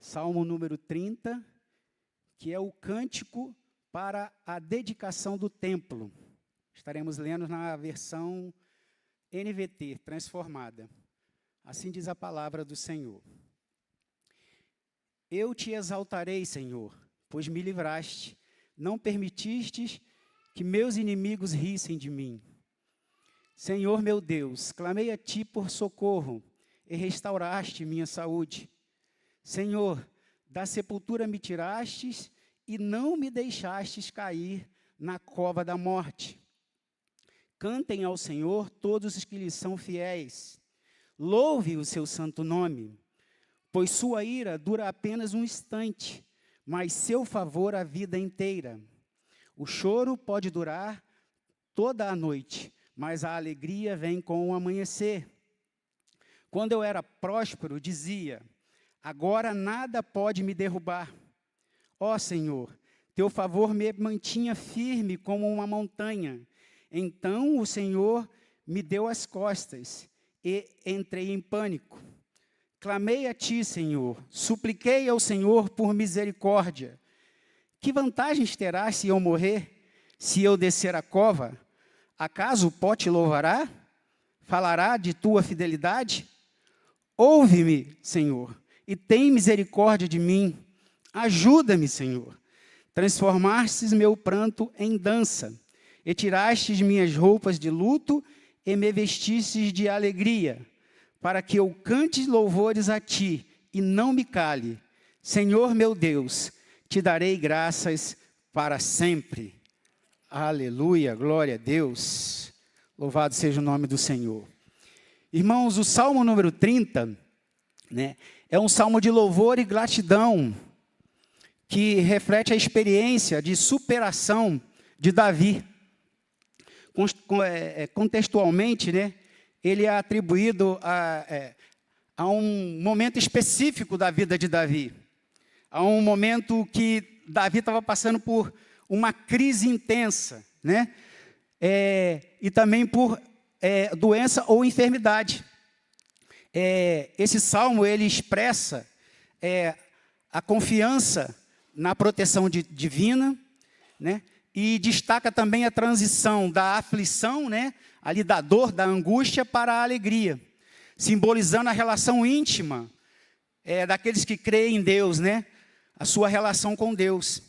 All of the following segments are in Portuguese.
Salmo número 30, que é o cântico para a dedicação do templo. Estaremos lendo na versão NVT, transformada. Assim diz a palavra do Senhor. Eu te exaltarei, Senhor, pois me livraste, não permitistes que meus inimigos rissem de mim. Senhor meu Deus, clamei a ti por socorro, e restauraste minha saúde. Senhor, da sepultura me tirastes, e não me deixastes cair na cova da morte. Cantem ao Senhor todos os que lhe são fiéis. Louve o seu santo nome, pois sua ira dura apenas um instante, mas seu favor a vida inteira. O choro pode durar toda a noite, mas a alegria vem com o amanhecer. Quando eu era próspero, dizia: agora nada pode me derrubar. Ó Senhor, teu favor me mantinha firme como uma montanha. Então o Senhor me deu as costas e entrei em pânico. Clamei a ti, Senhor, supliquei ao Senhor por misericórdia. Que vantagens terás se eu morrer, se eu descer a cova? Acaso o pó te louvará? Falará de tua fidelidade? Ouve-me, Senhor, e tem misericórdia de mim. Ajuda-me, Senhor. Transformastes meu pranto em dança, e tirastes minhas roupas de luto, e me vestistes de alegria, para que eu cante louvores a ti, e não me cale. Senhor meu Deus, te darei graças para sempre. Aleluia, glória a Deus. Louvado seja o nome do Senhor. Irmãos, o Salmo número 30, é um salmo de louvor e gratidão, que reflete a experiência de superação de Davi. Contextualmente, ele é atribuído a um momento específico da vida de Davi. A um momento que Davi estava passando por uma crise intensa, e também por doença ou enfermidade. Esse salmo, ele expressa a confiança na proteção divina, e destaca também a transição da aflição, ali da dor, da angústia, para a alegria, simbolizando a relação íntima daqueles que creem em Deus, a sua relação com Deus.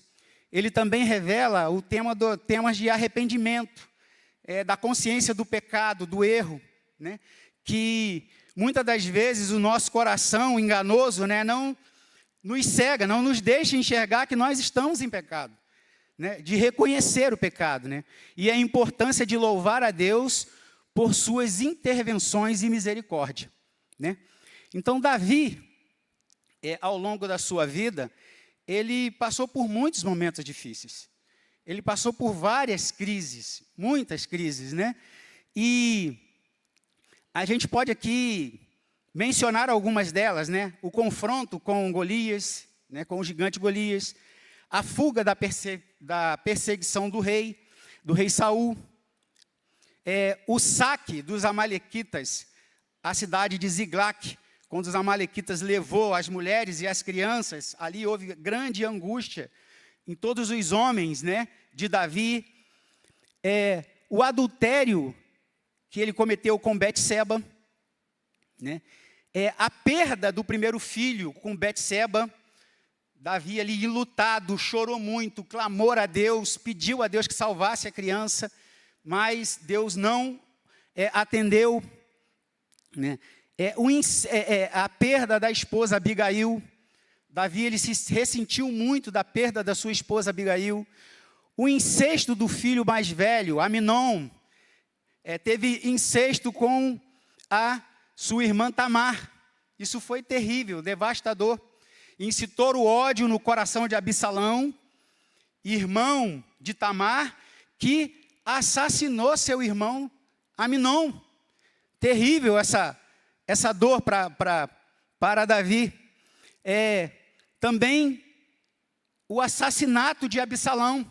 Ele também revela o temas de arrependimento, da consciência do pecado, do erro, que muitas das vezes o nosso coração enganoso, não nos cega, não nos deixa enxergar que nós estamos em pecado, de reconhecer o pecado, e a importância de louvar a Deus por suas intervenções e misericórdia. Então, Davi, ao longo da sua vida, ele passou por muitos momentos difíceis. Ele passou por várias crises, muitas crises, E a gente pode aqui mencionar algumas delas, o confronto com Golias, com o gigante Golias, a fuga da perseguição do rei Saul, o saque dos amalequitas à cidade de Ziglac, quando os amalequitas levou as mulheres e as crianças. Ali houve grande angústia em todos os homens, de Davi. O adultério que ele cometeu com Betseba, a perda do primeiro filho com Betseba. Davi ali enlutado, chorou muito, clamou a Deus, pediu a Deus que salvasse a criança, mas Deus não atendeu. A perda da esposa Abigail. Davi, ele se ressentiu muito da perda da sua esposa Abigail. O incesto do filho mais velho, Amnon, teve incesto com a sua irmã Tamar. Isso foi terrível, devastador. Incitou o ódio no coração de Absalão, irmão de Tamar, que assassinou seu irmão Amnon. Terrível essa dor para Davi. Também o assassinato de Absalão,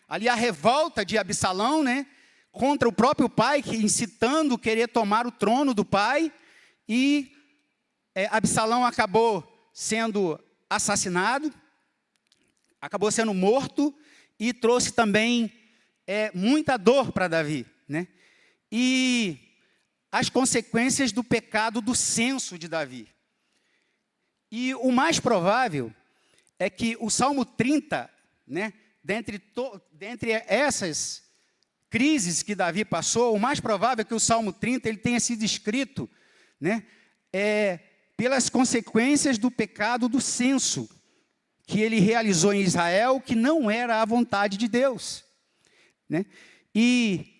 ali a revolta de Absalão, contra o próprio pai, que incitando querer tomar o trono do pai, e Absalão acabou sendo assassinado, acabou sendo morto e trouxe também muita dor para Davi, né? E as consequências do pecado do censo de Davi. E o mais provável é que o Salmo 30, né, dentre essas crises que Davi passou, o mais provável é que o Salmo 30 ele tenha sido escrito, né, pelas consequências do pecado do censo que ele realizou em Israel, que não era a vontade de Deus, né? E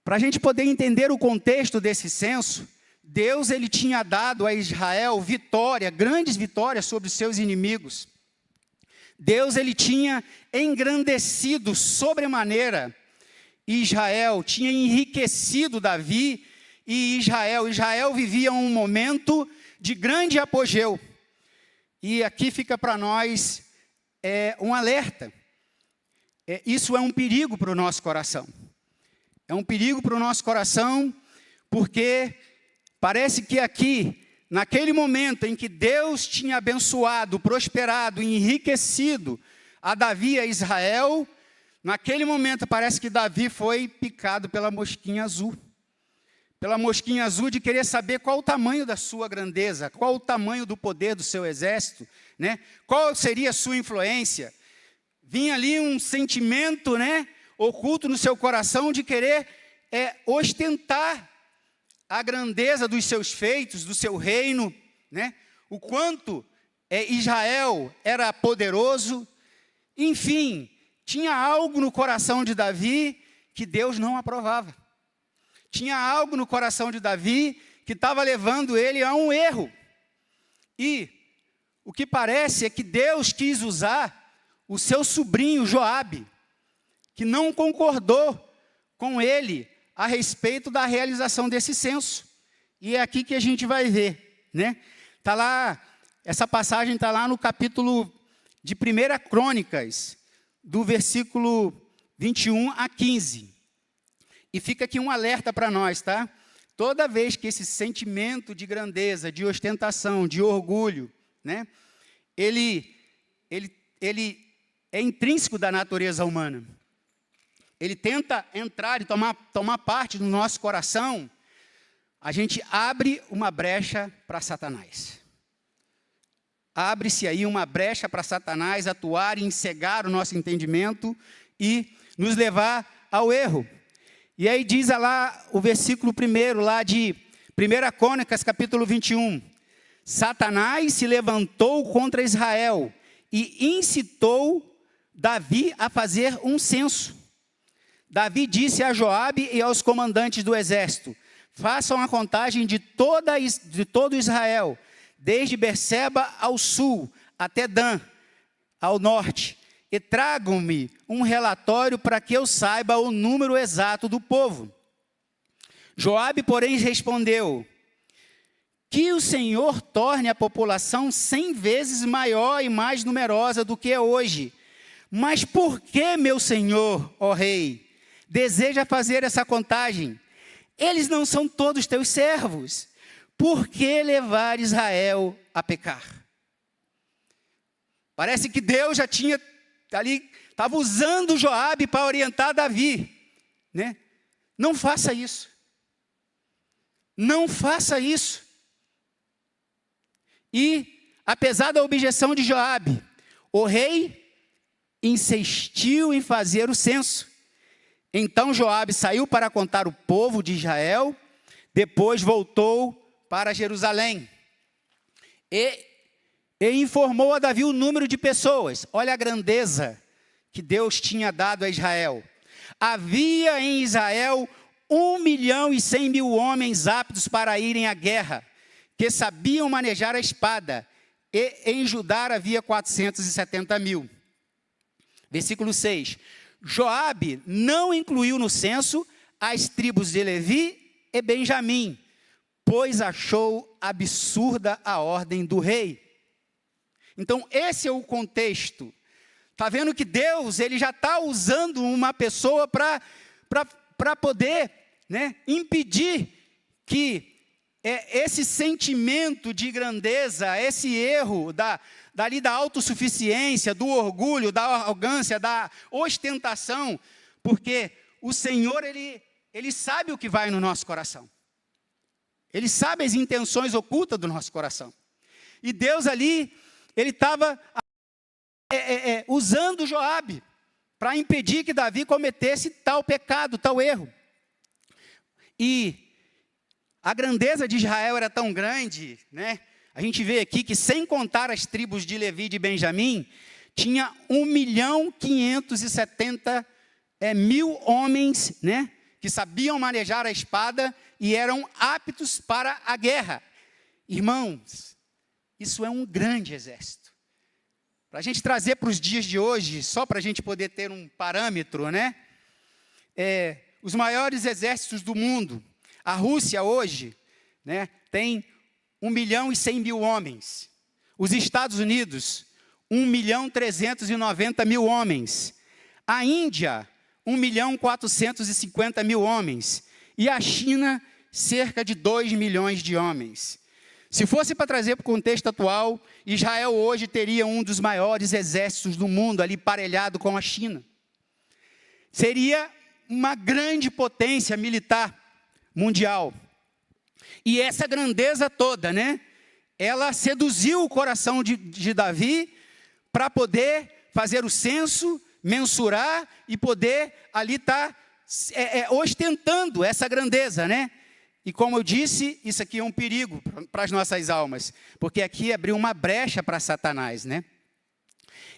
para a gente poder entender o contexto desse censo, Deus ele tinha dado a Israel grandes vitórias sobre os seus inimigos. Deus ele tinha engrandecido sobremaneira Israel, tinha enriquecido Davi e Israel. Israel vivia um momento de grande apogeu. E aqui fica para nós um alerta. Isso é um perigo para o nosso coração. É um perigo para o nosso coração, porque parece que aqui, naquele momento em que Deus tinha abençoado, prosperado, enriquecido a Davi e a Israel, naquele momento parece que Davi foi picado pela mosquinha azul. Pela mosquinha azul de querer saber qual o tamanho da sua grandeza, qual o tamanho do poder do seu exército, né? Qual seria a sua influência. Vinha ali um sentimento, né, oculto no seu coração de querer ostentar a grandeza dos seus feitos, do seu reino, né? O quanto Israel era poderoso. Enfim, tinha algo no coração de Davi que Deus não aprovava. Tinha algo no coração de Davi que estava levando ele a um erro. E o que parece é que Deus quis usar o seu sobrinho Joabe, que não concordou com ele a respeito da realização desse censo. E é aqui que a gente vai ver, né? Tá lá, essa passagem está lá no capítulo de 1 Crônicas, do versículo 21 a 15. E fica aqui um alerta para nós, tá? Toda vez que esse sentimento de grandeza, de ostentação, de orgulho, né? Ele é intrínseco da natureza humana. Ele tenta entrar e tomar parte do nosso coração, a gente abre uma brecha para Satanás. Abre-se aí uma brecha para Satanás atuar e encegar o nosso entendimento e nos levar ao erro. E aí diz lá o versículo 1 lá de 1 Crônicas, capítulo 21. Satanás se levantou contra Israel e incitou Davi a fazer um censo. Davi disse a Joabe e aos comandantes do exército: façam a contagem de todo Israel, desde Berseba ao sul até Dan, ao norte, e tragam-me um relatório para que eu saiba o número exato do povo. Joabe, porém, respondeu: que o Senhor torne a população 100 vezes maior e mais numerosa do que é hoje. Mas por que, meu senhor, ó rei, deseja fazer essa contagem? Eles não são todos teus servos. Por que levar Israel a pecar? Parece que Deus já tinha ali, estava usando Joabe para orientar Davi, né? Não faça isso. Não faça isso. E, apesar da objeção de Joabe, o rei insistiu em fazer o censo. Então Joabe saiu para contar o povo de Israel, depois voltou para Jerusalém. E informou a Davi o número de pessoas. Olha a grandeza que Deus tinha dado a Israel. Havia em Israel 1.100.000 homens aptos para irem à guerra, que sabiam manejar a espada. E em Judá havia 470.000. Versículo 6. Joabe não incluiu no censo as tribos de Levi e Benjamim, pois achou absurda a ordem do rei. Então, esse é o contexto. Está vendo que Deus ele já está usando uma pessoa para poder, né, impedir que esse sentimento de grandeza, esse erro da autossuficiência, do orgulho, da arrogância, da ostentação, porque o Senhor, Ele sabe o que vai no nosso coração. Ele sabe as intenções ocultas do nosso coração. E Deus ali, Ele estava usando Joabe para impedir que Davi cometesse tal pecado, tal erro. E a grandeza de Israel era tão grande, né? A gente vê aqui que, sem contar as tribos de Levi e de Benjamim, tinha 1.570.000 homens, né? Que sabiam manejar a espada e eram aptos para a guerra. Irmãos, isso é um grande exército. Para a gente trazer para os dias de hoje, só para a gente poder ter um parâmetro, né? Os maiores exércitos do mundo, a Rússia hoje, né, tem 1.100.000 homens. Os Estados Unidos, 1.390.000 homens. A Índia, 1.450.000 homens. E a China, cerca de 2 milhões de homens. Se fosse para trazer para o contexto atual, Israel hoje teria um dos maiores exércitos do mundo, ali parelhado com a China. Seria uma grande potência militar mundial. E essa grandeza toda, né? Ela seduziu o coração de Davi para poder fazer o censo, mensurar e poder ali estar ostentando essa grandeza, né? E como eu disse, isso aqui é um perigo para as nossas almas, porque aqui abriu uma brecha para Satanás, né?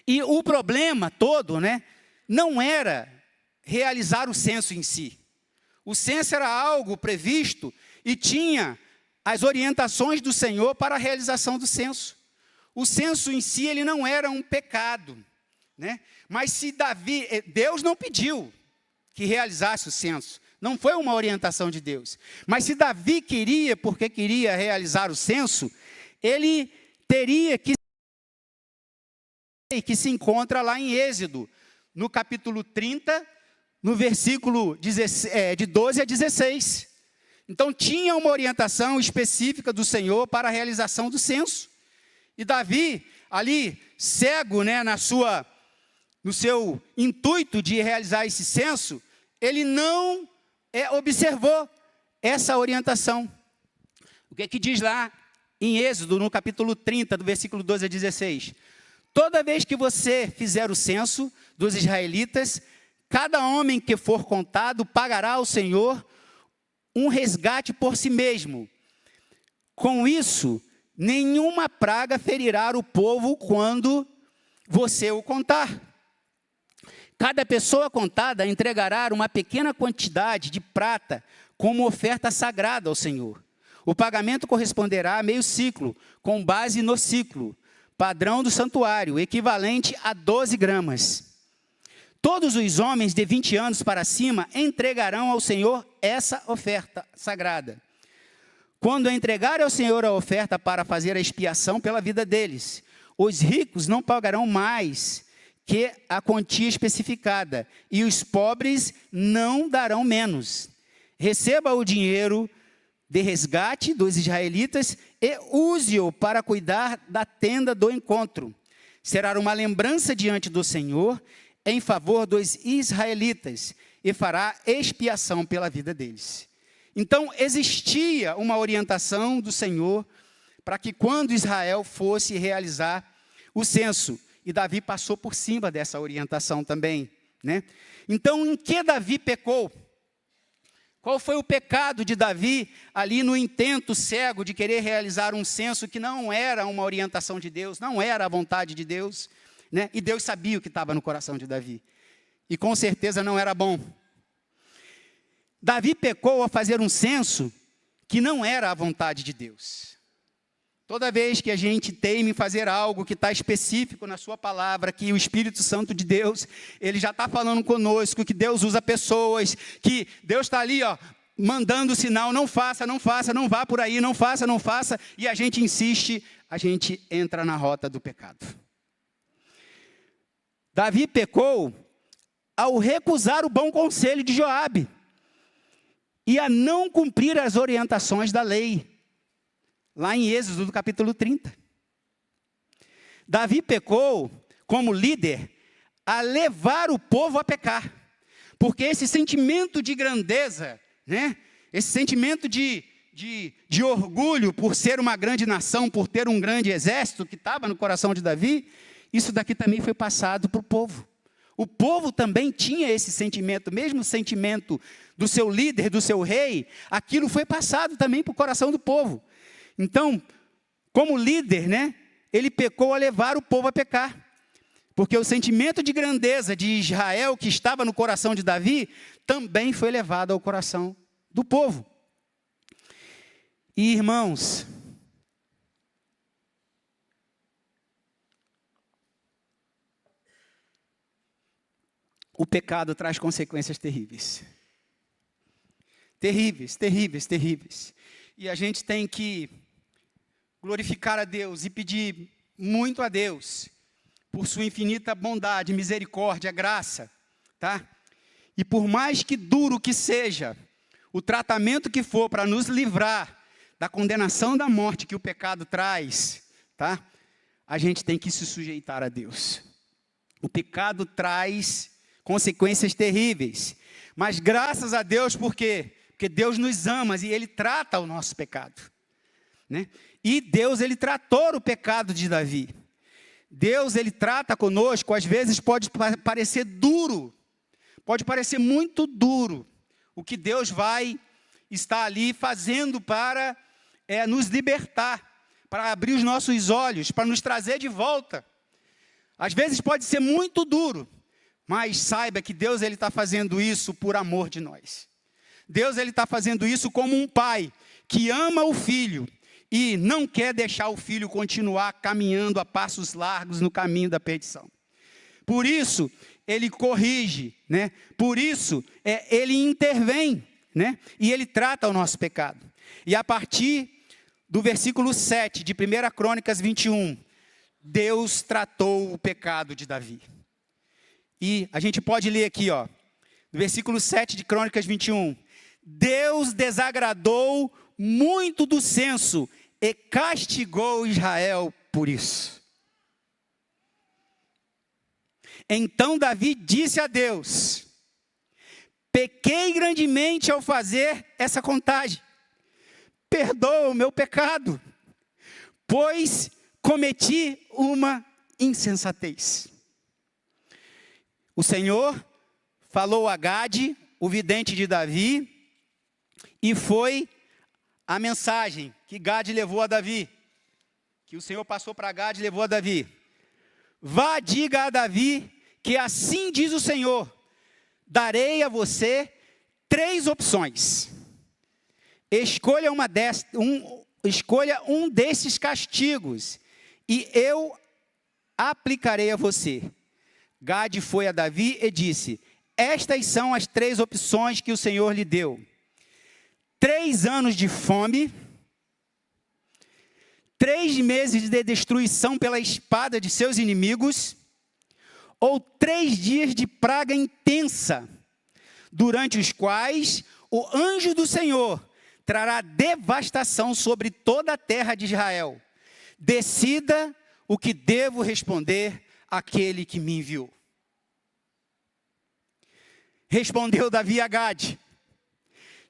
E o problema todo, né, não era realizar o censo em si. O censo era algo previsto e tinha as orientações do Senhor para a realização do censo. O censo em si, ele não era um pecado, né? Mas se Deus não pediu que realizasse o censo, não foi uma orientação de Deus. Mas se Davi queria, porque queria realizar o censo, ele teria que se encontra lá em Êxodo, no capítulo 30, no versículo de 12 a 16. Então, tinha uma orientação específica do Senhor para a realização do censo. E Davi, ali, cego, né, no seu intuito de realizar esse censo, ele não observou essa orientação. O que é que diz lá em Êxodo, no capítulo 30, do versículo 12 a 16? Toda vez que você fizer o censo dos israelitas, cada homem que for contado pagará ao Senhor um resgate por si mesmo. Com isso, nenhuma praga ferirá o povo quando você o contar. Cada pessoa contada entregará uma pequena quantidade de prata como oferta sagrada ao Senhor. O pagamento corresponderá a meio ciclo, com base no ciclo padrão do santuário, equivalente a 12 gramas. Todos os homens de 20 anos para cima entregarão ao Senhor essa oferta sagrada. Quando entregarem ao Senhor a oferta para fazer a expiação pela vida deles, os ricos não pagarão mais que a quantia especificada, e os pobres não darão menos. Receba o dinheiro de resgate dos israelitas e use-o para cuidar da tenda do encontro. Será uma lembrança diante do Senhor em favor dos israelitas e fará expiação pela vida deles. Então, existia uma orientação do Senhor para que quando Israel fosse realizar o censo, e Davi passou por cima dessa orientação também, né? Então, em que Davi pecou? Qual foi o pecado de Davi ali no intento cego de querer realizar um censo que não era uma orientação de Deus, não era a vontade de Deus, né? E Deus sabia o que estava no coração de Davi. E com certeza não era bom. Davi pecou ao fazer um censo que não era a vontade de Deus. Toda vez que a gente teima em fazer algo que está específico na sua palavra, que o Espírito Santo de Deus, ele já está falando conosco, que Deus usa pessoas, que Deus está ali, ó, mandando o sinal, não faça, não faça, não vá por aí, não faça, não faça, e a gente insiste, a gente entra na rota do pecado. Davi pecou ao recusar o bom conselho de Joabe e a não cumprir as orientações da lei. lá em Êxodo, do capítulo 30. Davi pecou como líder a levar o povo a pecar. Porque esse sentimento de grandeza, né? Esse sentimento de orgulho por ser uma grande nação, por ter um grande exército que estava no coração de Davi, isso daqui também foi passado para o povo. O povo também tinha esse sentimento, mesmo o sentimento do seu líder, do seu rei, aquilo foi passado também para o coração do povo. Então, como líder, né, ele pecou a levar o povo a pecar. Porque o sentimento de grandeza de Israel, que estava no coração de Davi, também foi levado ao coração do povo. E, irmãos, o pecado traz consequências terríveis. Terríveis, terríveis, terríveis. E a gente tem que glorificar a Deus e pedir muito a Deus por sua infinita bondade, misericórdia, graça, tá? E por mais que duro que seja o tratamento que for para nos livrar da condenação da morte que o pecado traz, tá? A gente tem que se sujeitar a Deus. O pecado traz consequências terríveis, mas graças a Deus, por quê? Porque Deus nos ama e Ele trata o nosso pecado, né? E Deus, Ele tratou o pecado de Davi. Deus, Ele trata conosco, às vezes pode parecer duro, pode parecer muito duro, o que Deus vai estar ali fazendo para nos libertar, para abrir os nossos olhos, para nos trazer de volta. Às vezes pode ser muito duro, mas saiba que Deus, Ele está fazendo isso por amor de nós. Deus, Ele está fazendo isso como um pai que ama o filho e não quer deixar o filho continuar caminhando a passos largos no caminho da perdição. Por isso, Ele corrige, né? Por isso, Ele intervém, né? E Ele trata o nosso pecado. E a partir do versículo 7 de 1 Crônicas 21, Deus tratou o pecado de Davi. E a gente pode ler aqui, ó, no versículo 7 de Crônicas 21. Deus desagradou muito do censo e castigou Israel por isso. Então Davi disse a Deus: pequei grandemente ao fazer essa contagem. Perdoa o meu pecado, pois cometi uma insensatez. O Senhor falou a Gade, o vidente de Davi, e foi a mensagem que Gade levou a Davi, que o Senhor passou para Gade e levou a Davi. Vá, diga a Davi que assim diz o Senhor: darei a você 3 opções. Escolha um desses castigos e eu aplicarei a você. Gade foi a Davi e disse: estas são as 3 opções que o Senhor lhe deu. 3 anos de fome, 3 meses de destruição pela espada de seus inimigos, ou 3 dias de praga intensa, durante os quais o anjo do Senhor trará devastação sobre toda a terra de Israel. Decida o que devo responder àquele que me enviou. Respondeu Davi a Gade: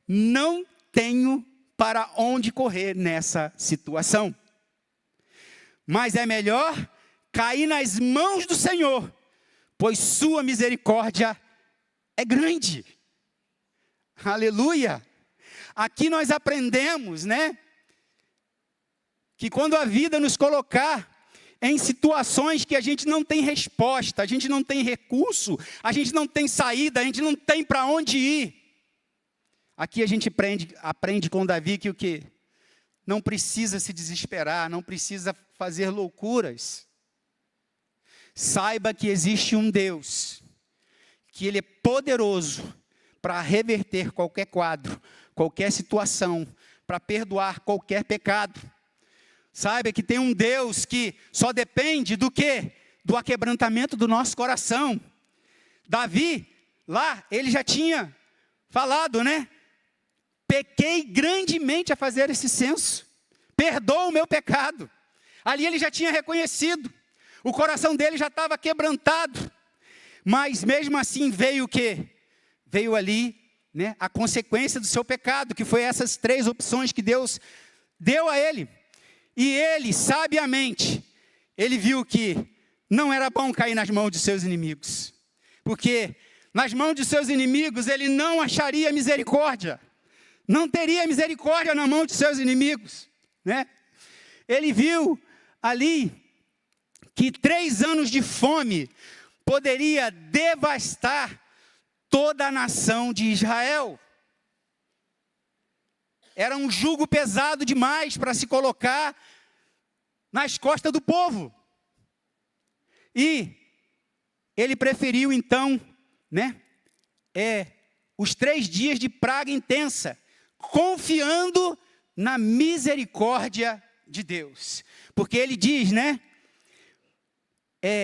não tenho para onde correr nessa situação, mas é melhor cair nas mãos do Senhor, pois sua misericórdia é grande. Aleluia! Aqui nós aprendemos, né, que quando a vida nos colocar em situações que a gente não tem resposta, a gente não tem recurso, a gente não tem saída, a gente não tem para onde ir. Aqui a gente aprende com Davi que o quê? Não precisa se desesperar, não precisa fazer loucuras. Saiba que existe um Deus, que Ele é poderoso para reverter qualquer quadro, qualquer situação, para perdoar qualquer pecado. Saiba que tem um Deus que só depende do quê? Do aquebrantamento do nosso coração. Davi, lá, ele já tinha falado, né? Pequei grandemente a fazer esse censo. perdoa o meu pecado. Ali ele já tinha reconhecido, o coração dele já estava quebrantado, mas mesmo assim veio o quê? Veio ali, né, a consequência do seu pecado, que foi essas 3 opções que Deus deu a ele. E ele, sabiamente, ele viu que não era bom cair nas mãos de seus inimigos, porque nas mãos de seus inimigos ele não acharia misericórdia, não teria misericórdia na mão de seus inimigos, né? Ele viu ali que 3 anos de fome poderia devastar toda a nação de Israel. Era um jugo pesado demais para se colocar nas costas do povo. E ele preferiu então, né, os 3 dias de praga intensa, confiando na misericórdia de Deus. Porque ele diz, né,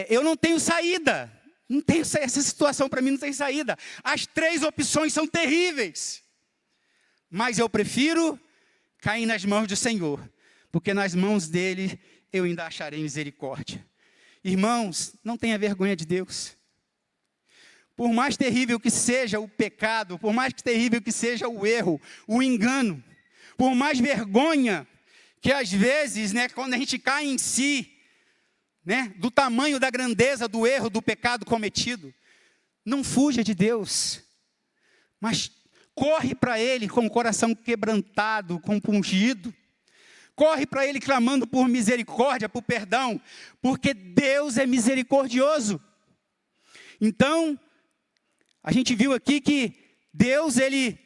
eu não tenho saída, não tenho, essa situação para mim não tem saída. As 3 opções são terríveis, mas eu prefiro cair nas mãos do Senhor, porque nas mãos dele eu ainda acharei misericórdia. Irmãos, não tenha vergonha de Deus. Por mais terrível que seja o pecado, por mais terrível que seja o erro, o engano, por mais vergonha que às vezes, né, quando a gente cai em si, né, do tamanho da grandeza do erro, do pecado cometido, não fuja de Deus, mas corre para Ele com o coração quebrantado, compungido. Corre para Ele clamando por misericórdia, por perdão, porque Deus é misericordioso. Então, a gente viu aqui que Deus, ele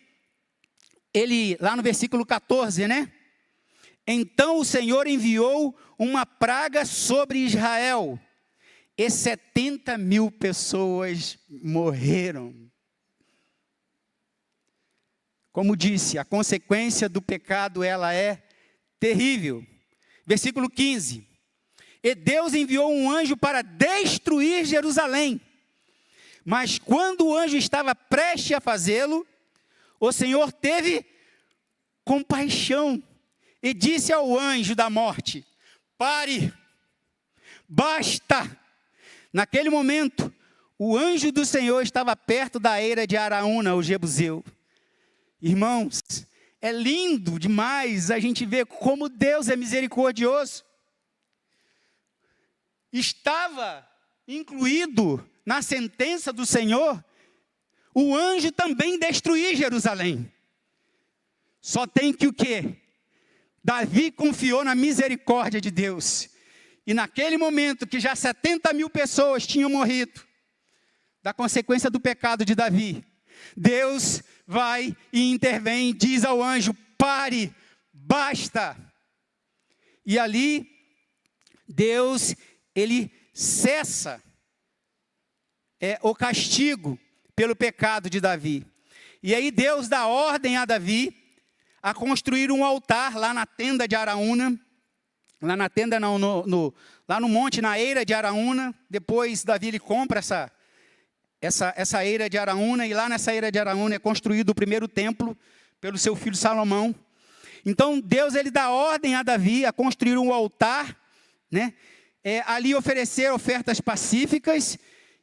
lá no versículo 14, né? Então o Senhor enviou uma praga sobre Israel, e 70.000 pessoas morreram. Como disse, a consequência do pecado, ela é terrível. Versículo 15. E Deus enviou um anjo para destruir Jerusalém. Mas quando o anjo estava prestes a fazê-lo, o Senhor teve compaixão e disse ao anjo da morte: pare, basta. Naquele momento, o anjo do Senhor estava perto da eira de Araúna, o Jebuseu. Irmãos, é lindo demais a gente ver como Deus é misericordioso. Estava incluído na sentença do Senhor o anjo também destruir Jerusalém. Só tem que o quê? Davi confiou na misericórdia de Deus. E naquele momento que já 70.000 pessoas tinham morrido, da consequência do pecado de Davi, Deus vai e intervém, diz ao anjo: pare, basta. E ali, Deus, ele cessa o castigo pelo pecado de Davi. E aí Deus dá ordem a Davi a construir um altar lá na tenda de Araúna, lá na tenda, lá no monte, na eira de Araúna. Depois Davi ele compra essa eira de Araúna, e lá nessa eira de Araúna é construído o primeiro templo pelo seu filho Salomão. Então Deus ele dá ordem a Davi a construir um altar, né? Ali oferecer ofertas pacíficas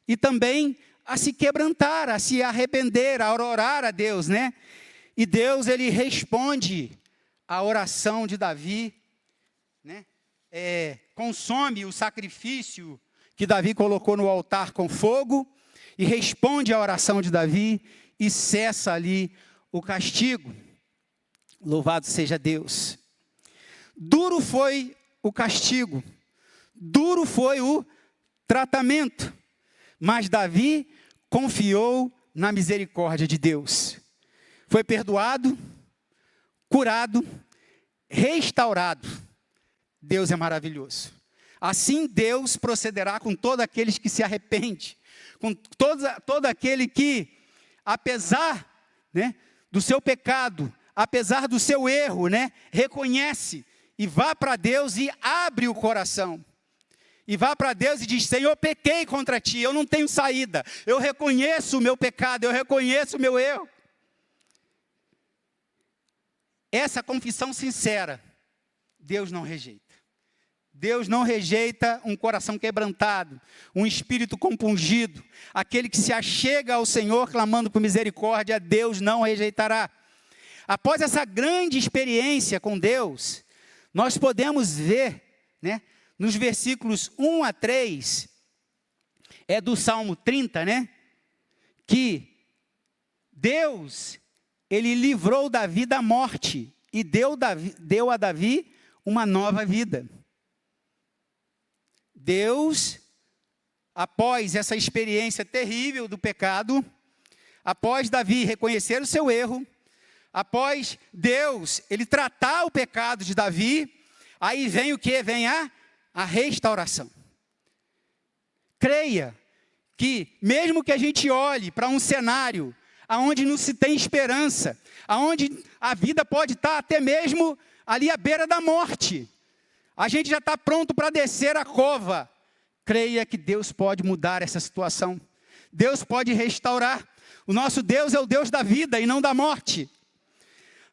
e também a se quebrantar, a se arrepender, a orar a Deus, né? E Deus ele responde à oração de Davi, né? Consome o sacrifício que Davi colocou no altar com fogo, e responde à oração de Davi, e cessa ali o castigo. Louvado seja Deus. Duro foi o castigo, duro foi o tratamento, mas Davi confiou na misericórdia de Deus. Foi perdoado, curado, restaurado. Deus é maravilhoso. Assim Deus procederá com todos aqueles que se arrependem, com todo aquele que, apesar, né, do seu pecado, apesar do seu erro, né, reconhece e vá para Deus e abre o coração. E vá para Deus e diz: Senhor, pequei contra ti, eu não tenho saída, eu reconheço o meu pecado, eu reconheço o meu erro. Essa confissão sincera Deus não rejeita. Deus não rejeita um coração quebrantado, um espírito compungido. Aquele que se achega ao Senhor clamando por misericórdia, Deus não rejeitará. Após essa grande experiência com Deus, nós podemos ver, né, nos versículos 1 a 3, do Salmo 30, né, que Deus, ele livrou Davi da morte e deu a Davi uma nova vida. Deus, após essa experiência terrível do pecado, após Davi reconhecer o seu erro, após Deus, ele tratar o pecado de Davi, aí vem o que? Vem a restauração. Creia que mesmo que a gente olhe para um cenário aonde não se tem esperança, aonde a vida pode estar até mesmo ali à beira da morte, a gente já está pronto para descer a cova. Creia que Deus pode mudar essa situação. Deus pode restaurar. O nosso Deus é o Deus da vida e não da morte.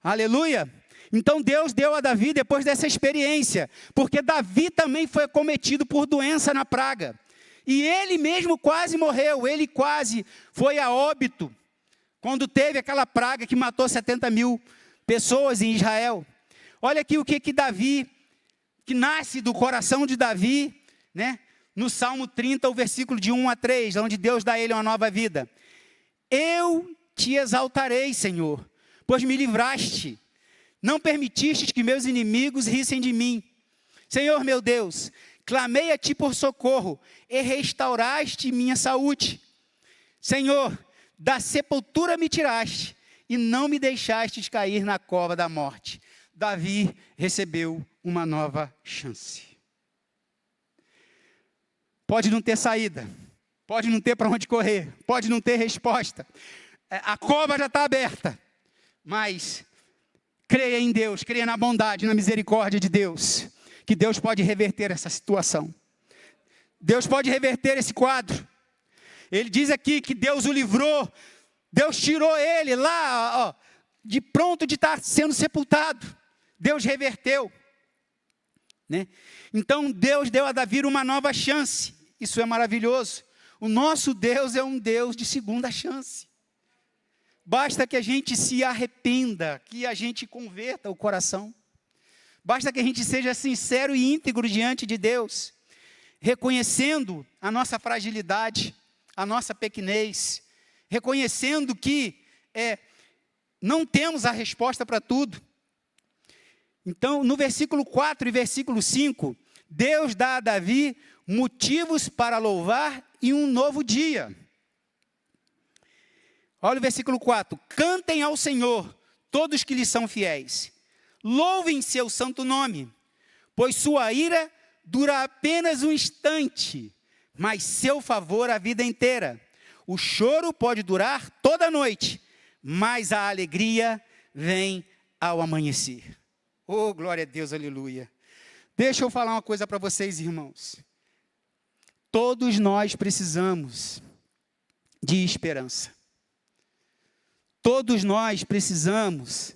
Aleluia. Então Deus deu a Davi depois dessa experiência, porque Davi também foi acometido por doença na praga. E ele mesmo quase morreu, ele quase foi a óbito, quando teve aquela praga que matou 70 mil pessoas em Israel. Olha aqui o que Davi, que nasce do coração de Davi, né? No Salmo 30, o versículo de 1 a 3, onde Deus dá a ele uma nova vida. Eu te exaltarei, Senhor, pois me livraste. Não permitiste que meus inimigos rissem de mim. Senhor meu Deus, clamei a ti por socorro e restauraste minha saúde. Senhor, da sepultura me tiraste e não me deixaste cair na cova da morte. Davi recebeu uma nova chance. Pode não ter saída, pode não ter para onde correr, pode não ter resposta. A cova já está aberta, mas creia em Deus, creia na bondade, na misericórdia de Deus, que Deus pode reverter essa situação. Deus pode reverter esse quadro. Ele diz aqui que Deus o livrou, Deus tirou ele lá, de pronto de estar sendo sepultado. Deus reverteu, né? Então Deus deu a Davi uma nova chance. Isso é maravilhoso. O nosso Deus é um Deus de segunda chance. Basta que a gente se arrependa, que a gente converta o coração. Basta que a gente seja sincero e íntegro diante de Deus, reconhecendo a nossa fragilidade, a nossa pequenez, reconhecendo que não temos a resposta para tudo. Então, no versículo 4 e versículo 5, Deus dá a Davi motivos para louvar e um novo dia. Olha o versículo 4. Cantem ao Senhor, todos que lhe são fiéis. Louvem seu santo nome, pois sua ira dura apenas um instante, mas seu favor a vida inteira. O choro pode durar toda a noite, mas a alegria vem ao amanhecer. Oh, glória a Deus, aleluia. Deixa eu falar uma coisa para vocês, irmãos. Todos nós precisamos de esperança. Todos nós precisamos,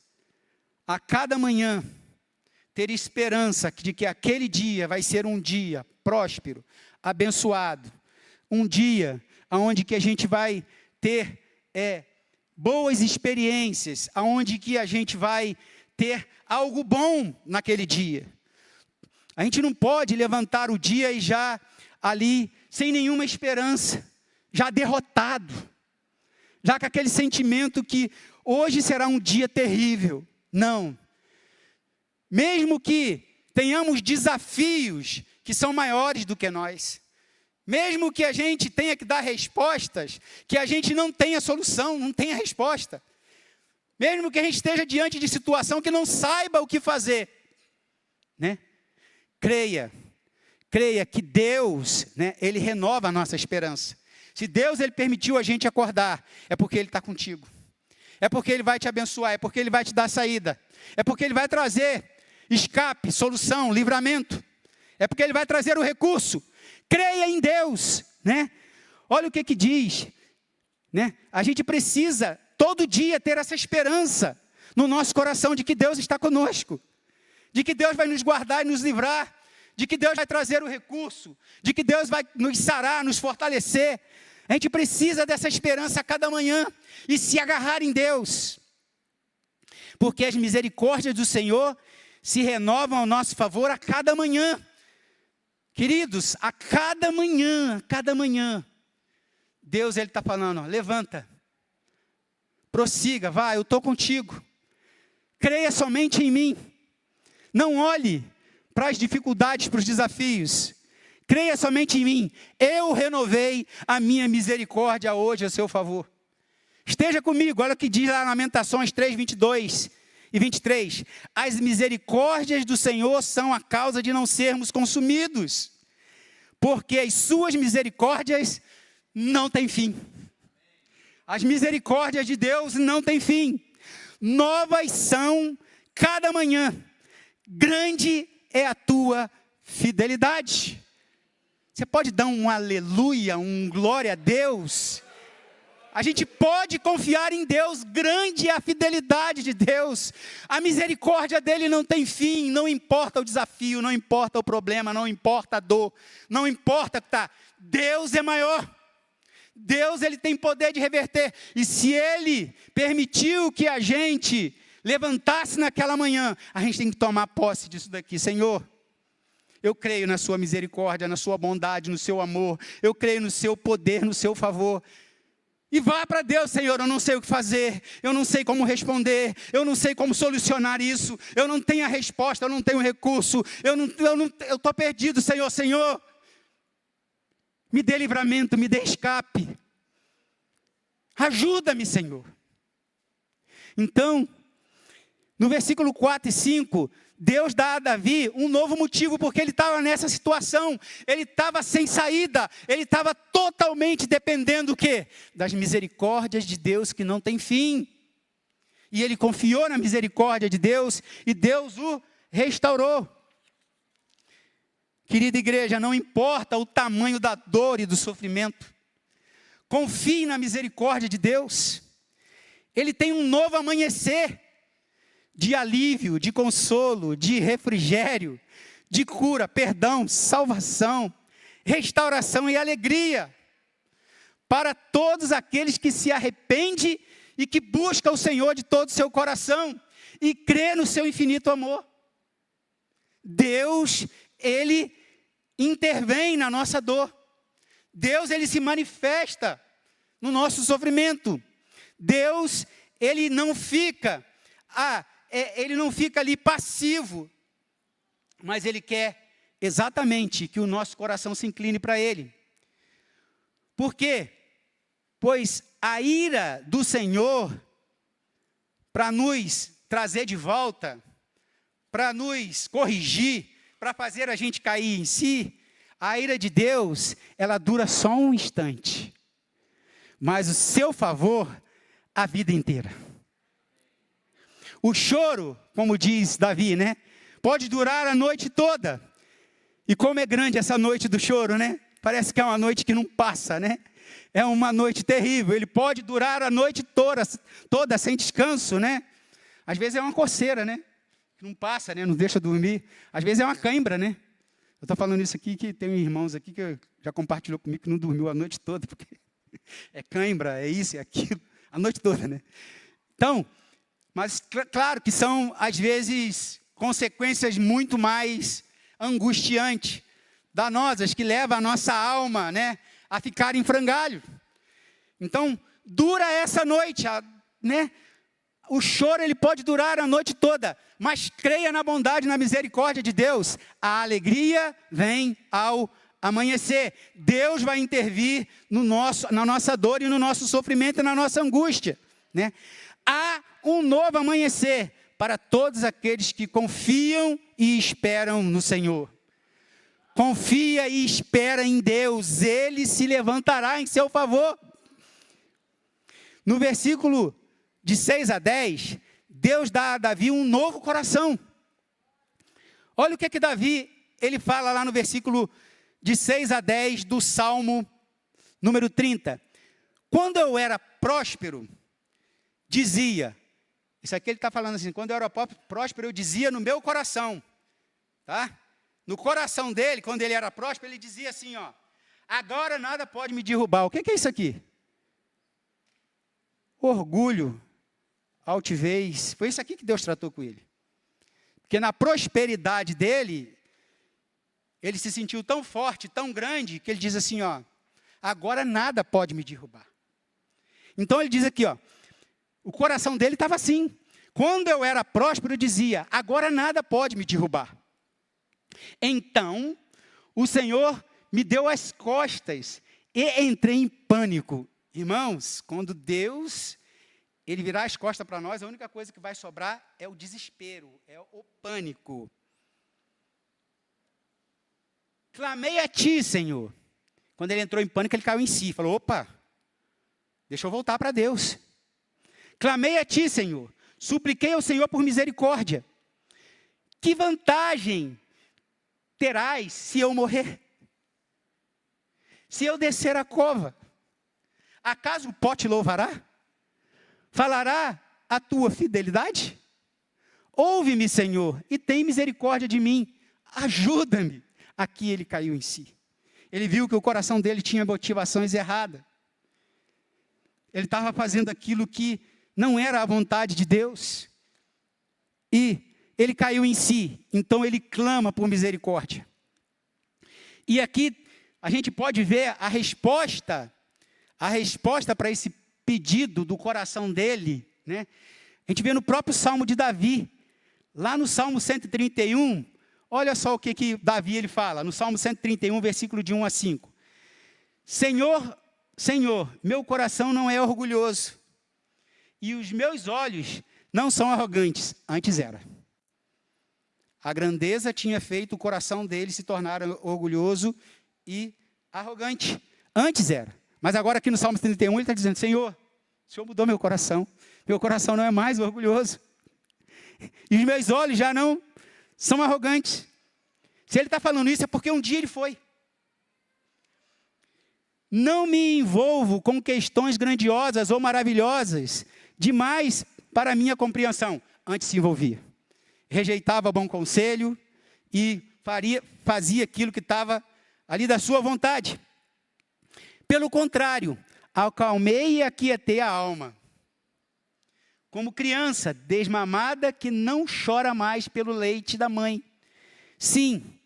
a cada manhã, ter esperança de que aquele dia vai ser um dia próspero, abençoado. Um dia onde que a gente vai ter boas experiências, onde que a gente vai ter algo bom naquele dia. A gente não pode levantar o dia e já ali, sem nenhuma esperança, já derrotado, já com aquele sentimento que hoje será um dia terrível. Não. Mesmo que tenhamos desafios que são maiores do que nós, mesmo que a gente tenha que dar respostas, que a gente não tenha solução, não tenha resposta, mesmo que a gente esteja diante de situação que não saiba o que fazer, né? Creia que Deus, né, Ele renova a nossa esperança. Se Deus ele permitiu a gente acordar, é porque Ele está contigo. É porque Ele vai te abençoar, é porque Ele vai te dar saída. É porque Ele vai trazer escape, solução, livramento. É porque Ele vai trazer o recurso. Creia em Deus, né? Olha o que diz, né? A gente precisa todo dia ter essa esperança no nosso coração de que Deus está conosco. de que Deus vai nos guardar e nos livrar, de que Deus vai trazer o recurso, de que Deus vai nos sarar, nos fortalecer. A gente precisa dessa esperança a cada manhã e se agarrar em Deus, porque as misericórdias do Senhor se renovam ao nosso favor a cada manhã. Queridos, a cada manhã, Deus ele está falando, ó, levanta, prossiga, vai, eu estou contigo, creia somente em mim, não olhe para as dificuldades, para os desafios, creia somente em mim, eu renovei a minha misericórdia hoje a seu favor. Esteja comigo, olha o que diz lá Lamentações 3, 22 e 23. As misericórdias do Senhor são a causa de não sermos consumidos, porque as suas misericórdias não têm fim. As misericórdias de Deus não têm fim. Novas são cada manhã. Grande é a tua fidelidade. Você pode dar um aleluia, um glória a Deus? A gente pode confiar em Deus, grande é a fidelidade de Deus, a misericórdia dele não tem fim, não importa o desafio, não importa o problema, não importa a dor, não importa o que está, Deus é maior, Deus ele tem poder de reverter, e se ele permitiu que a gente levantasse naquela manhã, a gente tem que tomar posse disso daqui. Senhor, eu creio na sua misericórdia, na sua bondade, no seu amor, eu creio no seu poder, no seu favor. E vá para Deus, Senhor, eu não sei o que fazer, eu não sei como responder, eu não sei como solucionar isso, eu não tenho a resposta, eu não tenho recurso, eu estou perdido, Senhor, Senhor, me dê livramento, me dê escape, ajuda-me, Senhor. Então, no versículo 4 e 5, Deus dá a Davi um novo motivo, porque ele estava nessa situação, ele estava sem saída, ele estava totalmente dependendo do quê? Das misericórdias de Deus que não tem fim. E ele confiou na misericórdia de Deus, e Deus o restaurou. Querida igreja, não importa o tamanho da dor e do sofrimento, confie na misericórdia de Deus, ele tem um novo amanhecer, de alívio, de consolo, de refrigério, de cura, perdão, salvação, restauração e alegria, para todos aqueles que se arrependem e que buscam o Senhor de todo o seu coração, e crê no seu infinito amor. Deus, ele intervém na nossa dor, Deus, ele se manifesta no nosso sofrimento, Deus, ele não fica ali passivo, mas ele quer exatamente que o nosso coração se incline para ele. Por quê? Pois a ira do Senhor, para nos trazer de volta, para nos corrigir, para fazer a gente cair em si, a ira de Deus, ela dura só um instante, mas o seu favor, a vida inteira. O choro, como diz Davi, né? Pode durar a noite toda. E como é grande essa noite do choro, né? Parece que é uma noite que não passa, né? É uma noite terrível. Ele pode durar a noite toda sem descanso, né? Às vezes é uma coceira, né? Que não passa, né? Não deixa dormir. Às vezes é uma cãibra, né? Eu estou falando isso aqui, que tem irmãos aqui que já compartilhou comigo que não dormiu a noite toda, porque é cãibra, é isso, é aquilo, a noite toda, né? Então, mas claro que são, às vezes, consequências muito mais angustiantes, danosas, que levam a nossa alma, né, a ficar em frangalho. Então, dura essa noite, né? O choro, ele pode durar a noite toda, mas creia na bondade e na misericórdia de Deus. A alegria vem ao amanhecer. Deus vai intervir na nossa dor e no nosso sofrimento e na nossa angústia, né? Há um novo amanhecer para todos aqueles que confiam e esperam no Senhor. Confia e espera em Deus, Ele se levantará em seu favor. No versículo de 6 a 10, Deus dá a Davi um novo coração. Olha o que Davi, ele fala lá no versículo de 6 a 10 do Salmo número 30. Quando eu era próspero, dizia, Isso aqui ele está falando assim, quando eu era próspero, eu dizia no meu coração. Tá? No coração dele, quando ele era próspero, ele dizia assim, ó, agora nada pode me derrubar. O que é isso aqui? Orgulho, altivez. Foi isso aqui que Deus tratou com ele. Porque na prosperidade dele, ele se sentiu tão forte, tão grande, que ele diz assim, ó, agora nada pode me derrubar. Então ele diz aqui, ó, o coração dele estava assim. Quando eu era próspero, eu dizia, agora nada pode me derrubar. Então, o Senhor me deu as costas e entrei em pânico. Irmãos, quando Deus, ele virar as costas para nós, a única coisa que vai sobrar é o desespero, é o pânico. Clamei a ti, Senhor. Quando ele entrou em pânico, ele caiu em si, falou, opa, deixa eu voltar para Deus. Clamei a ti, Senhor. Supliquei ao Senhor por misericórdia. Que vantagem terás se eu morrer? Se eu descer a cova, acaso o pó te louvará? Falará a tua fidelidade? Ouve-me, Senhor, e tem misericórdia de mim. Ajuda-me. Aqui ele caiu em si. Ele viu que o coração dele tinha motivações erradas. Ele estava fazendo aquilo que não era a vontade de Deus. E ele caiu em si. Então ele clama por misericórdia. E aqui a gente pode ver a resposta para esse pedido do coração dele, né? A gente vê no próprio Salmo de Davi, lá no Salmo 131, olha só o que Davi ele fala, no Salmo 131, versículo de 1 a 5. Senhor, meu coração não é orgulhoso, e os meus olhos não são arrogantes, antes era. A grandeza tinha feito o coração dele se tornar orgulhoso e arrogante, antes era. Mas agora aqui no Salmo 31 ele está dizendo, Senhor, o Senhor mudou meu coração não é mais orgulhoso, e os meus olhos já não são arrogantes. Se ele está falando isso é porque um dia ele foi. Não me envolvo com questões grandiosas ou maravilhosas, demais para a minha compreensão. Antes se envolvia. Rejeitava bom conselho e fazia aquilo que estava ali da sua vontade. Pelo contrário, acalmei e aquietei a alma. Como criança desmamada que não chora mais pelo leite da mãe. Sim,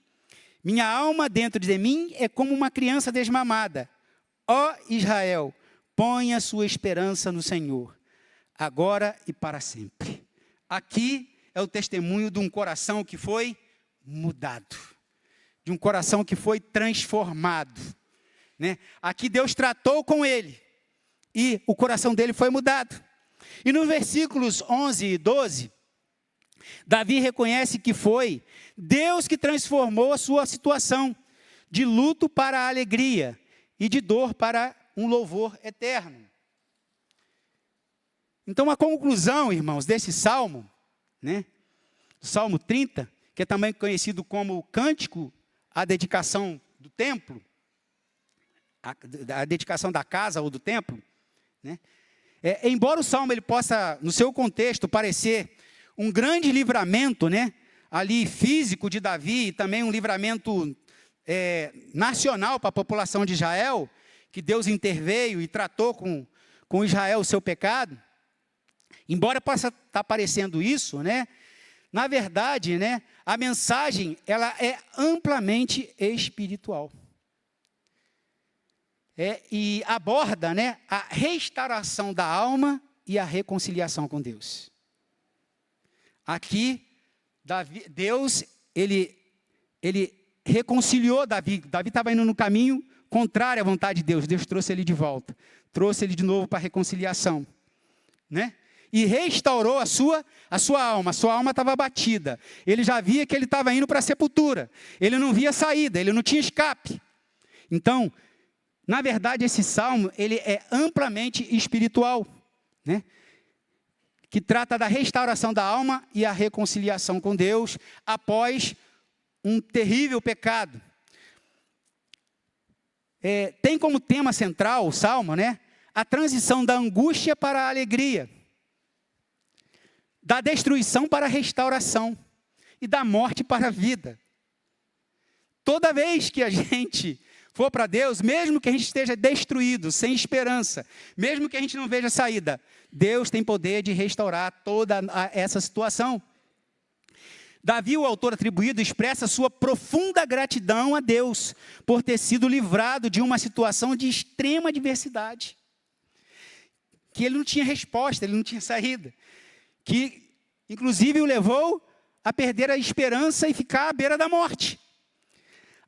minha alma dentro de mim é como uma criança desmamada. Ó Israel, ponha sua esperança no Senhor, agora e para sempre. Aqui é o testemunho de um coração que foi mudado, de um coração que foi transformado, né? Aqui Deus tratou com ele e o coração dele foi mudado. E nos versículos 11 e 12, Davi reconhece que foi Deus que transformou a sua situação de luto para a alegria e de dor para um louvor eterno. Então, a conclusão, irmãos, desse salmo, né, Salmo 30, que é também conhecido como o cântico à dedicação do templo, a dedicação da casa ou do templo, né? Embora o salmo ele possa, no seu contexto, parecer um grande livramento, né, ali físico de Davi, e também um livramento nacional para a população de Israel, que Deus interveio e tratou com Israel o seu pecado, embora possa estar parecendo isso, né, na verdade, né, a mensagem ela é amplamente espiritual. E aborda, né, a restauração da alma e a reconciliação com Deus. Aqui, Deus, ele reconciliou Davi. Davi estava indo no caminho contrário à vontade de Deus. Deus trouxe ele de volta. Trouxe ele de novo para a reconciliação, né? E restaurou a sua alma. A sua alma estava abatida. Ele já via que ele estava indo para a sepultura. Ele não via saída, ele não tinha escape. Então, na verdade, esse salmo, ele é amplamente espiritual, né? Que trata da restauração da alma e a reconciliação com Deus após um terrível pecado. Tem como tema central o salmo, né, a transição da angústia para a alegria. da destruição para a restauração e da morte para a vida. Toda vez que a gente for para Deus, mesmo que a gente esteja destruído, sem esperança, mesmo que a gente não veja saída, Deus tem poder de restaurar toda essa situação. Davi, o autor atribuído, expressa sua profunda gratidão a Deus por ter sido livrado de uma situação de extrema adversidade. Que ele não tinha resposta, ele não tinha saída. Que, inclusive, o levou a perder a esperança e ficar à beira da morte.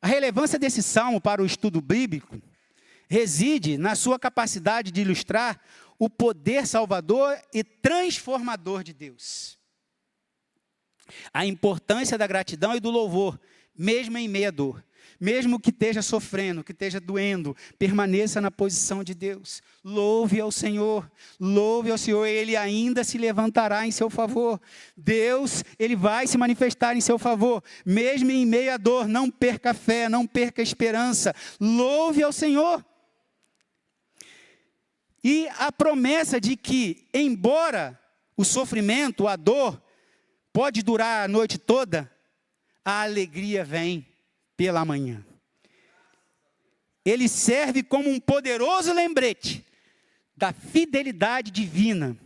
A relevância desse salmo para o estudo bíblico reside na sua capacidade de ilustrar o poder salvador e transformador de Deus. A importância da gratidão e do louvor, mesmo em meio à dor. Mesmo que esteja sofrendo, que esteja doendo, permaneça na posição de Deus. Louve ao Senhor, Ele ainda se levantará em seu favor. Deus, Ele vai se manifestar em seu favor. Mesmo em meio à dor, não perca a fé, não perca a esperança. Louve ao Senhor. E a promessa de que, embora o sofrimento, a dor, pode durar a noite toda, a alegria vem pela manhã. Ele serve como um poderoso lembrete da fidelidade divina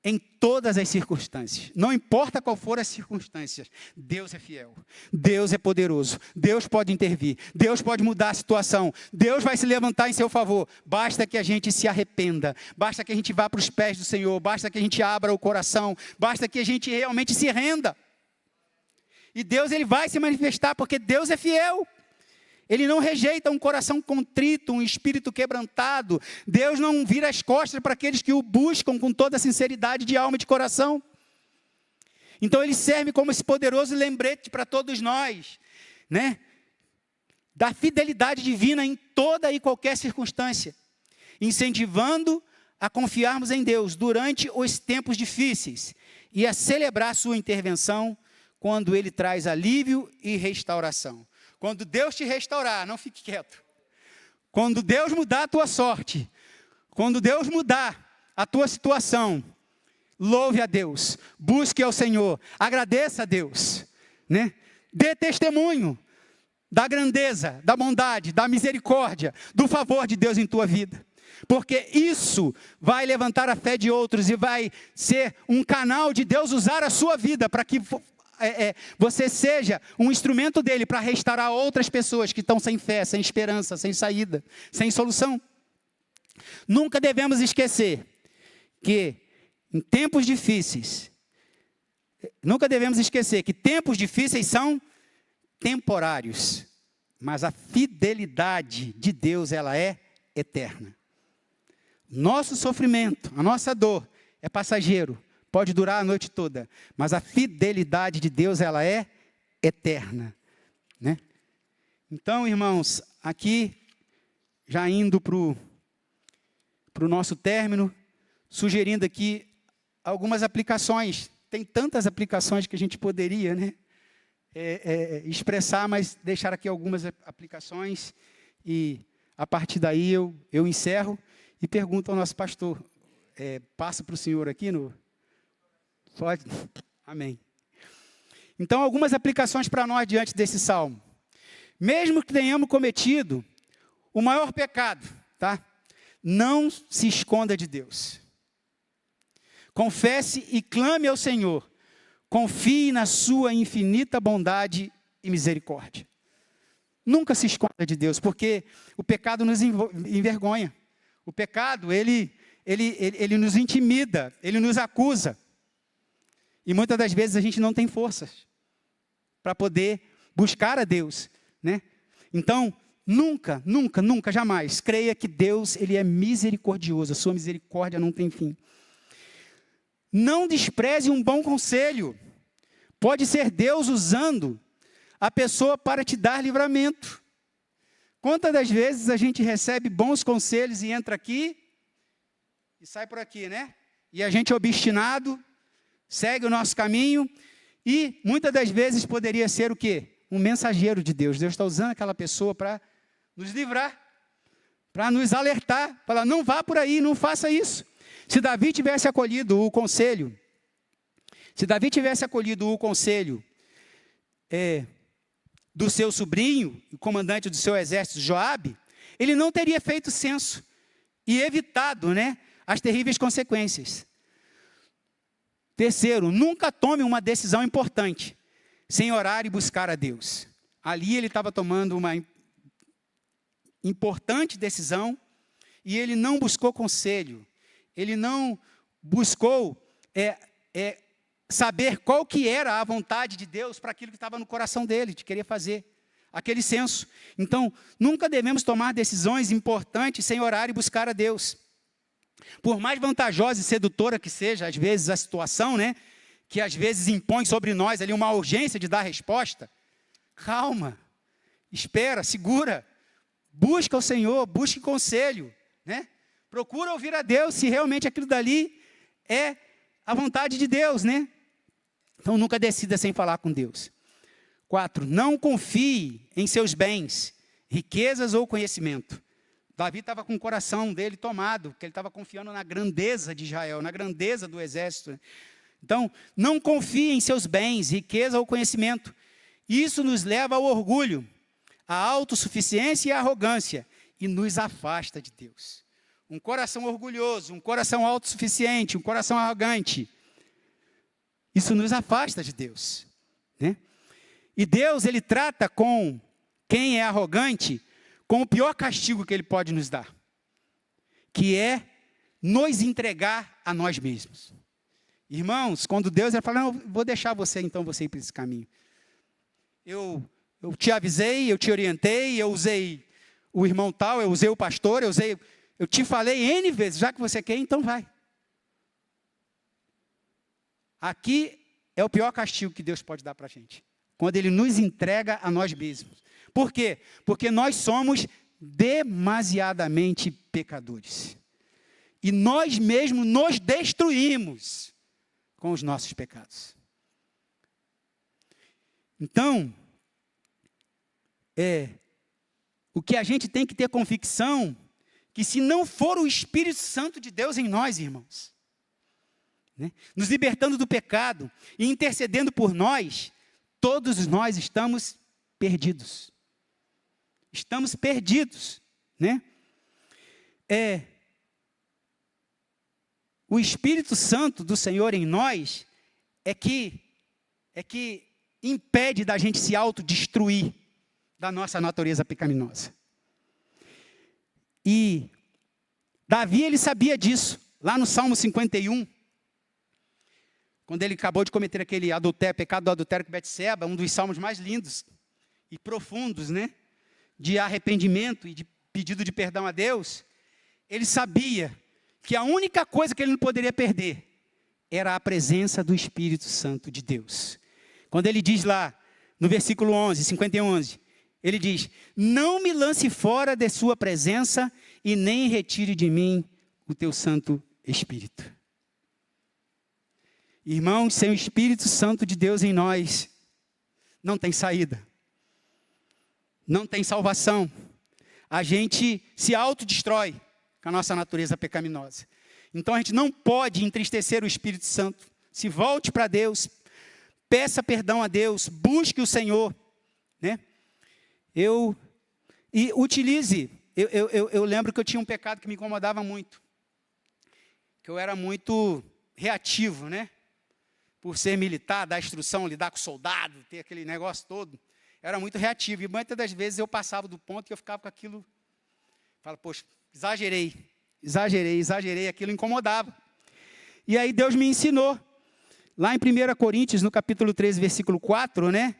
em todas as circunstâncias. Não importa qual for as circunstâncias, Deus é fiel, Deus é poderoso, Deus pode intervir, Deus pode mudar a situação, Deus vai se levantar em seu favor. Basta que a gente se arrependa, basta que a gente vá para os pés do Senhor, basta que a gente abra o coração, basta que a gente realmente se renda. E Deus, Ele vai se manifestar, porque Deus é fiel. Ele não rejeita um coração contrito, um espírito quebrantado. Deus não vira as costas para aqueles que o buscam com toda a sinceridade de alma e de coração. Então Ele serve como esse poderoso lembrete para todos nós, né? Da fidelidade divina em toda e qualquer circunstância, incentivando a confiarmos em Deus durante os tempos difíceis e a celebrar sua intervenção quando Ele traz alívio e restauração. Quando Deus te restaurar, não fique quieto. Quando Deus mudar a tua sorte, quando Deus mudar a tua situação, louve a Deus, busque ao Senhor, agradeça a Deus, né? Dê testemunho da grandeza, da bondade, da misericórdia, do favor de Deus em tua vida. Porque isso vai levantar a fé de outros e vai ser um canal de Deus usar a sua vida para que você seja um instrumento dele para restaurar outras pessoas que estão sem fé, sem esperança, sem saída, sem solução. Nunca devemos esquecer que em tempos difíceis, tempos difíceis são temporários, mas a fidelidade de Deus, ela é eterna. Nosso sofrimento, a nossa dor é passageiro, pode durar a noite toda, mas a fidelidade de Deus, ela é eterna, né? Então, irmãos, aqui, já indo para o nosso término, sugerindo aqui algumas aplicações. Tem tantas aplicações que a gente poderia, né, expressar, mas deixar aqui algumas aplicações, e a partir daí eu encerro e pergunto ao nosso pastor, passa para o senhor aqui no... Pode? Amém. Então, algumas aplicações para nós diante desse salmo. Mesmo que tenhamos cometido o maior pecado, tá? Não se esconda de Deus. Confesse e clame ao Senhor. Confie na sua infinita bondade e misericórdia. Nunca se esconda de Deus, porque o pecado nos envergonha. O pecado, ele nos intimida, ele nos acusa. E muitas das vezes a gente não tem forças para poder buscar a Deus, né? Então, nunca, jamais creia que Deus, Ele é misericordioso. A sua misericórdia não tem fim. Não despreze um bom conselho. Pode ser Deus usando a pessoa para te dar livramento. Quantas das vezes a gente recebe bons conselhos e entra aqui e sai por aqui, né? E a gente é obstinado, segue o nosso caminho, e muitas das vezes poderia ser o quê? Um mensageiro de Deus. Deus está usando aquela pessoa para nos livrar, para nos alertar, falar, não vá por aí, não faça isso. Se Davi tivesse acolhido o conselho Se Davi tivesse acolhido o conselho do seu sobrinho, o comandante do seu exército, Joabe, ele não teria feito censo e evitado, né, as terríveis consequências. Terceiro, nunca tome uma decisão importante sem orar e buscar a Deus. Ali ele estava tomando uma importante decisão e ele não buscou conselho. Ele não buscou saber qual que era a vontade de Deus para aquilo que estava no coração dele, de querer fazer aquele censo. Então, nunca devemos tomar decisões importantes sem orar e buscar a Deus. Por mais vantajosa e sedutora que seja, às vezes, a situação, né, que às vezes impõe sobre nós ali uma urgência de dar resposta, calma, espera, segura, busca o Senhor, busque conselho, né? Procura ouvir a Deus se realmente aquilo dali é a vontade de Deus, né? Então, nunca decida sem falar com Deus. 4, não confie em seus bens, riquezas ou conhecimento. Davi estava com o coração dele tomado, porque ele estava confiando na grandeza de Israel, na grandeza do exército. Então, não confie em seus bens, riqueza ou conhecimento. Isso nos leva ao orgulho, à autossuficiência e à arrogância, e nos afasta de Deus. Um coração orgulhoso, um coração autossuficiente, um coração arrogante, isso nos afasta de Deus, né? E Deus, ele trata com quem é arrogante com o pior castigo que ele pode nos dar, que é nos entregar a nós mesmos. Irmãos, quando Deus fala, não, vou deixar você, então, você ir por esse caminho. Eu te avisei, eu te orientei, eu usei o irmão tal, eu usei o pastor, eu te falei N vezes, já que você quer, então vai. Aqui é o pior castigo que Deus pode dar para a gente, quando Ele nos entrega a nós mesmos. Por quê? Porque nós somos demasiadamente pecadores. E nós mesmos nos destruímos com os nossos pecados. Então, o que a gente tem que ter convicção, que se não for o Espírito Santo de Deus em nós, irmãos, né, nos libertando do pecado e intercedendo por nós, todos nós estamos perdidos. Estamos perdidos, né? O Espírito Santo do Senhor em nós é que impede da gente se autodestruir da nossa natureza pecaminosa. E Davi, ele sabia disso, lá no Salmo 51, quando ele acabou de cometer aquele pecado do adultério com Betseba, um dos salmos mais lindos e profundos, né, de arrependimento e de pedido de perdão a Deus. Ele sabia que a única coisa que ele não poderia perder era a presença do Espírito Santo de Deus. Quando ele diz lá, no versículo 11, 51, ele diz, não me lance fora de sua presença e nem retire de mim o teu Santo Espírito. Irmãos, sem o Espírito Santo de Deus em nós, não tem saída. Não tem salvação. A gente se autodestrói com a nossa natureza pecaminosa. Então a gente não pode entristecer o Espírito Santo. Se volte para Deus, peça perdão a Deus, busque o Senhor, né? Utilize. Eu lembro que eu tinha um pecado que me incomodava muito. Que eu era muito reativo, né? Por ser militar, dar instrução, lidar com soldado, ter aquele negócio todo. Era muito reativo. E muitas das vezes eu passava do ponto que eu ficava com aquilo. Falo, poxa, exagerei, aquilo incomodava. E aí Deus me ensinou. Lá em 1 Coríntios, no capítulo 13, versículo 4, né?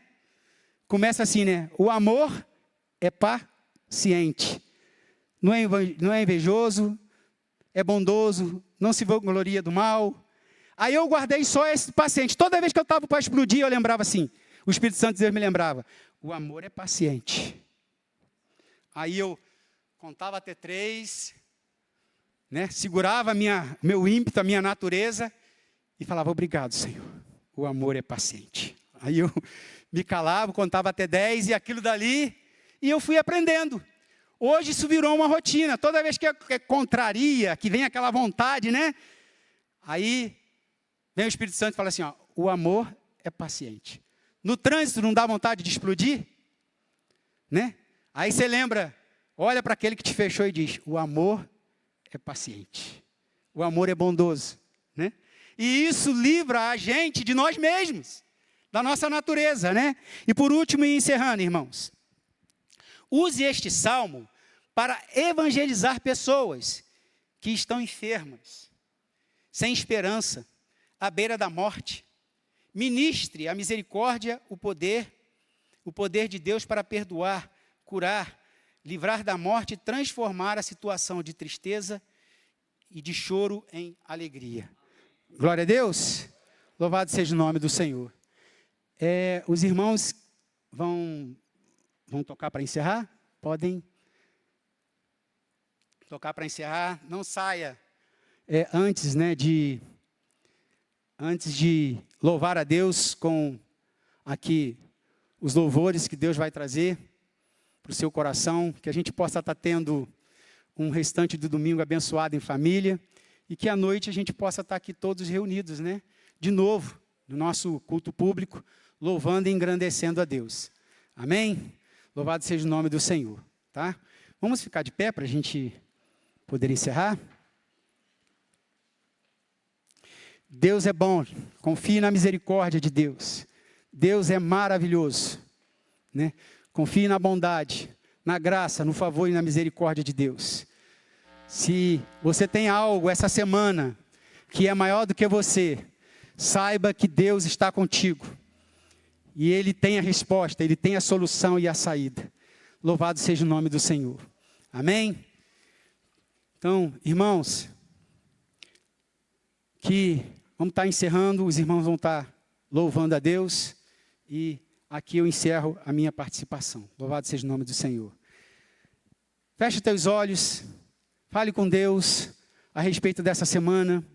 Começa assim, né? O amor é paciente. Não é invejoso, é bondoso, não se vangloria do mal. Aí eu guardei só esse paciente. Toda vez que eu estava para explodir, eu lembrava assim. O Espírito Santo de Deus me lembrava. O amor é paciente. Aí eu contava até 3, né? Segurava meu ímpeto, a minha natureza e falava, obrigado, Senhor. O amor é paciente. Aí eu me calava, contava até 10 e aquilo dali, e eu fui aprendendo. Hoje isso virou uma rotina. Toda vez que é contraria, que vem aquela vontade, né? Aí vem o Espírito Santo e fala assim, ó, o amor é paciente. No trânsito não dá vontade de explodir? Né? Aí você lembra, olha para aquele que te fechou e diz, o amor é paciente. O amor é bondoso. Né? E isso livra a gente de nós mesmos, da nossa natureza. Né? E por último, e encerrando, irmãos, use este salmo para evangelizar pessoas que estão enfermas, sem esperança, à beira da morte. Ministre a misericórdia, o poder de Deus para perdoar, curar, livrar da morte e transformar a situação de tristeza e de choro em alegria. Glória a Deus. Louvado seja o nome do Senhor. Os irmãos vão tocar para encerrar? Podem tocar para encerrar. Não saia antes de louvar a Deus com aqui os louvores que Deus vai trazer para o seu coração, que a gente possa estar tendo um restante do domingo abençoado em família, e que à noite a gente possa estar aqui todos reunidos, né? De novo, no nosso culto público, louvando e engrandecendo a Deus. Amém? Louvado seja o nome do Senhor. Tá? Vamos ficar de pé para a gente poder encerrar? Deus é bom, confie na misericórdia de Deus. Deus é maravilhoso. Né? Confie na bondade, na graça, no favor e na misericórdia de Deus. Se você tem algo essa semana que é maior do que você, saiba que Deus está contigo. E Ele tem a resposta, Ele tem a solução e a saída. Louvado seja o nome do Senhor. Amém? Então, irmãos, vamos estar encerrando, os irmãos vão estar louvando a Deus. E aqui eu encerro a minha participação. Louvado seja o nome do Senhor. Feche os teus olhos, fale com Deus a respeito dessa semana.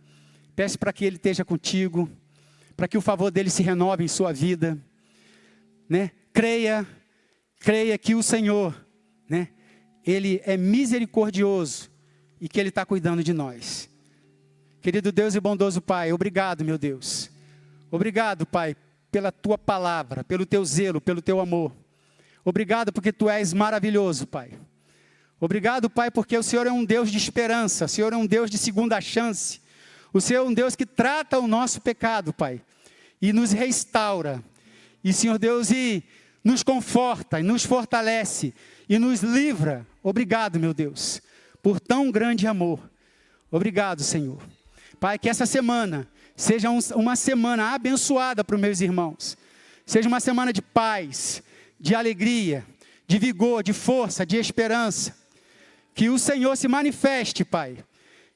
Peça para que Ele esteja contigo, para que o favor dEle se renove em sua vida. Né? Creia que o Senhor, né? Ele é misericordioso e que Ele está cuidando de nós. Querido Deus e bondoso Pai, obrigado, meu Deus. Obrigado, Pai, pela Tua palavra, pelo Teu zelo, pelo Teu amor. Obrigado porque Tu és maravilhoso, Pai. Obrigado, Pai, porque o Senhor é um Deus de esperança, o Senhor é um Deus de segunda chance. O Senhor é um Deus que trata o nosso pecado, Pai, e nos restaura. E, Senhor Deus, e nos conforta, e nos fortalece, e nos livra. Obrigado, meu Deus, por tão grande amor. Obrigado, Senhor. Pai, que essa semana seja uma semana abençoada para os meus irmãos. Seja uma semana de paz, de alegria, de vigor, de força, de esperança. Que o Senhor se manifeste, Pai,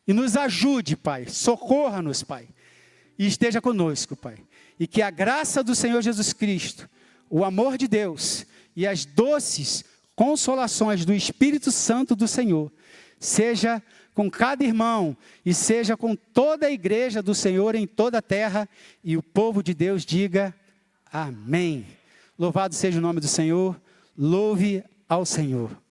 e nos ajude, Pai. Socorra-nos, Pai, e esteja conosco, Pai. E que a graça do Senhor Jesus Cristo, o amor de Deus e as doces consolações do Espírito Santo do Senhor, seja com cada irmão e seja com toda a igreja do Senhor em toda a terra. E o povo de Deus diga amém. Louvado seja o nome do Senhor. Louve ao Senhor.